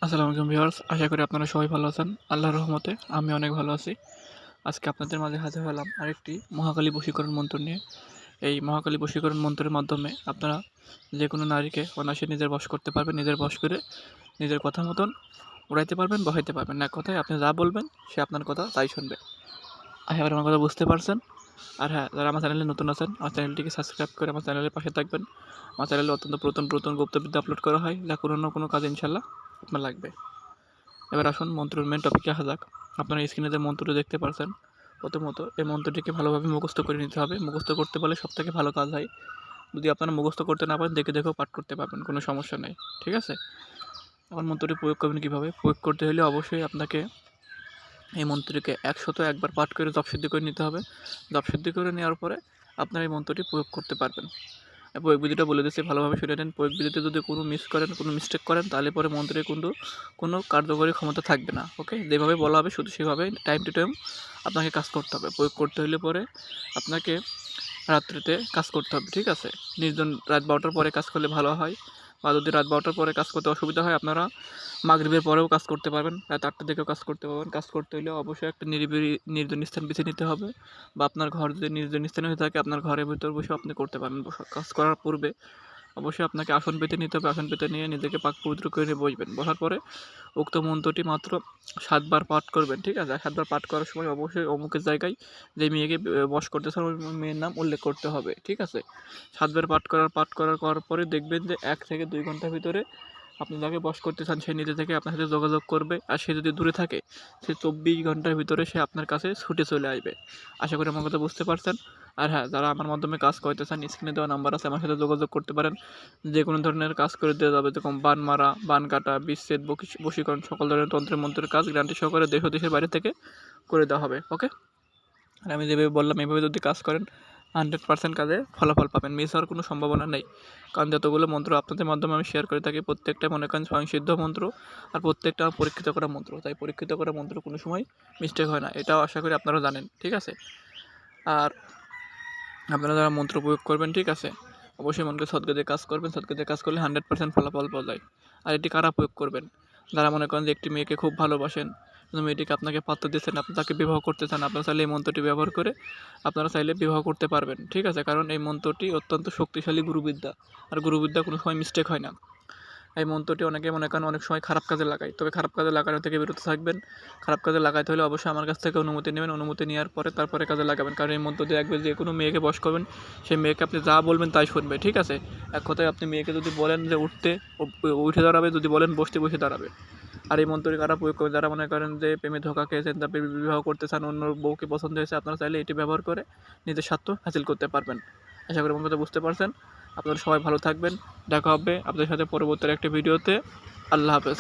আসসালামু আলাইকুম ভিউয়ার্স, আশা করি আপনারা সবাই ভালো আছেন। আল্লাহর রহমতে আমি অনেক ভালো আছি। আজকে আপনাদের মাঝে হাজির হলাম আরেকটি মহাকালী বশীকরণ মন্ত্র নিয়ে। এই মহাকালী বশীকরণ মন্ত্রের মাধ্যমে আপনারা যেকোনো নারীকে অনায়াসে নিজের বশ করতে পারবেন। নিজের বশ করে নিজের কথা মতন উড়াইতে পারবেন, বসাইতে পারবেন। এক কথায় আপনি যা বলবেন সে আপনার কথা তাই শুনবে। আশা করি আমার কথা বুঝতে পারছেন। আর হ্যাঁ, যারা আমার চ্যানেলে নতুন আছেন, আমার চ্যানেলটিকে সাবস্ক্রাইব করে আমার চ্যানেলের পাশে থাকবেন। আমার চ্যানেলে অত্যন্ত পুরাতন গুপ্তবিদ্যা আপলোড করা হয়, যা কোনো না কোনো কাজে ইনশাল্লাহ আপনার লাগবে। এবার আসুন মন্ত্রের মেন টপিকে আসা যাক। আপনারা স্ক্রিনে যে মন্ত্রটি দেখতে পাচ্ছেন, প্রথমত এই মন্ত্রটিকে ভালোভাবে মুখস্থ করে নিতে হবে। মুখস্থ করতে পারলে সবথেকে ভালো কাজ হয়। যদি আপনারা মুখস্থ করতে না পারেন, দেখে দেখেও পাঠ করতে পারবেন, কোনো সমস্যা নেই। ঠিক আছে? এখন মন্ত্রটি প্রয়োগ করবেন কীভাবে? প্রয়োগ করতে হলে অবশ্যই আপনাকে এই মন্ত্রটিকে ১০১ বার পাঠ করে জপসিদ্ধি করে নিতে হবে। জপসিদ্ধি করে নেওয়ার পরে আপনারা এই মন্ত্রটি প্রয়োগ করতে পারবেন। প্রয়োগ বিধিটা বলে দিচ্ছি, ভালোভাবে শুনে নেন। প্রয়োগ বিধিতে যদি কোনো মিস করেন, কোনো মিস্টেক করেন, তাহলে পরে মন্ত্রে কিন্তু কোনো কার্যকরী ক্ষমতা থাকবে না। ওকে, যেভাবে বলা হবে শুধু সেভাবে টাইম টু টাইম আপনাকে কাজ করতে হবে। প্রয়োগ করতে হলে পরে আপনাকে রাত্রিতে কাজ করতে হবে। ঠিক আছে? নির্জন রাত ১২টার পরে কাজ করলে ভালো হয়। বা যদি রাত ১২টার পরে কাজ করতে অসুবিধা হয়, আপনারা মাগরিবের পরেও কাজ করতে পারবেন, রাত ৮টার দিকেও কাজ করতে পারবেন। কাজ করতে হলে অবশ্যই একটা নিরিবিলি নির্জন স্থান বেছে নিতে হবে, বা আপনার ঘর যদি নির্জন স্থানে হয়ে থাকে আপনার ঘরের ভিতর বসে আপনি করতে পারেন। কাজ করার পূর্বে অবশ্যই আপনাকে আসন পেতে নিতে হবে। আসন পেতে নিয়ে নিজেকে পাক পবিত্র করে নিয়ে বসবেন। বসার পরে উক্ত মন্ত্রটি মাত্র ৭ বার পাঠ করবেন। ঠিক আছে? ৭ বার পাঠ করার সময় অবশ্যই অমুকের জায়গায় যে মেয়েকে বশ করতেছেন ওই মেয়ের নাম উল্লেখ করতে হবে। ঠিক আছে? ৭ বার পাঠ করার পরে দেখবেন যে ১ থেকে ২ ঘন্টার ভিতরে আপনি যাকে বশ করতে চান সে নিজে থেকে আপনার সাথে যোগাযোগ করবে। আর সে যদি দূরে থাকে, সে ২৪ ঘন্টার ভিতরে সে আপনার কাছে ছুটে চলে আসবে। আশা করি আমার কথা বুঝতে পারছেন। আর হ্যাঁ, যারা আমার মাধ্যমে কাজ করতে চান, স্ক্রিনে দেওয়া নাম্বার আছে, আমার সাথে যোগাযোগ করতে পারেন। যে কোনো ধরনের কাজ করে দেওয়া যাবে, যেরকম বান মারা, বান কাটা, বিচ্ছেদ, বশীকরণ, সকল ধরনের তন্ত্রের মন্ত্রের কাজ গ্যারান্টি সহকারে দেশ ও দেশের বাইরে থেকে করে দেওয়া হবে। ওকে, আর আমি যেভাবে বললাম এইভাবে যদি কাজ করেন 100% কাজে ফলাফল পাবেন। মিস হওয়ার কোনো সম্ভাবনা নেই। কারণ যতগুলো মন্ত্র আপনাদের মাধ্যমে আমি শেয়ার করে থাকি, প্রত্যেকটাই মনে করেন স্বয়ংসিদ্ধ মন্ত্র, আর প্রত্যেকটা পরীক্ষিত করা মন্ত্র। তাই পরীক্ষিত করা মন্ত্র কোনো সময় মিস্টেক হয় না, এটাও আশা করি আপনারা জানেন। ঠিক আছে? আর আপনারা যারা মন্ত্র প্রয়োগ করবেন, ঠিক আছে, অবশ্যই মনকে সৎ কাজে কাজ করবেন। সৎ কাজে কাজ করলে 100% ফলাফল পাওয়া যায়। আর এটি কারা প্রয়োগ করবেন? যারা মনে করেন যে একটি মেয়েকে খুব ভালোবাসেন, কিন্তু মেয়েটিকে আপনাকে পাত্র দিচ্ছেন, আপনি তাকে বিবাহ করতে চান, আপনারা চাইলে এই মন্ত্রটি ব্যবহার করে আপনারা চাইলে বিবাহ করতে পারবেন। ঠিক আছে? কারণ এই মন্ত্রটি অত্যন্ত শক্তিশালী গুরুবিদ্যা, আর গুরুবিদ্যা কোনো সময় মিস্টেক হয় না। এই মন্ত্রটি অনেকে মনে করেন অনেক সময় খারাপ কাজে লাগায়, তবে খারাপ কাজে লাগানো থেকে বিরত থাকবেন। খারাপ কাজে লাগাইতে হলে অবশ্যই আমার কাছ থেকে অনুমতি নেবেন। অনুমতি নেওয়ার পরে তারপরে কাজে লাগাবেন। কারণ এই মন্ত্র দিয়ে একবার যে কোনো মেয়েকে বশ করবেন, সেই মেয়েকে আপনি যা বলবেন তাই শুনবে। ঠিক আছে? এক কথায় আপনি মেয়েকে যদি বলেন যে উঠতে, উঠে দাঁড়াবে, যদি বলেন বসতে, বসে দাঁড়াবে। আর এই মন্ত্রটি কারা প্রয়োগ করবেন? যারা মনে করেন যে প্রেমে ধোঁকা খেয়েছেন, তারপরে বিবাহ করতে চান, অন্য বউকে পছন্দ হয়েছে, আপনারা চাইলে এটি ব্যবহার করে নিজের স্বার্থ হাসিল করতে পারবেন। আশা করি আমার কথা বুঝতে পারছেন। আপনারা সবাই ভালো থাকবেন। দেখা হবে আপনাদের সাথে পরবর্তী একটা ভিডিওতে। আল্লাহ হাফেজ।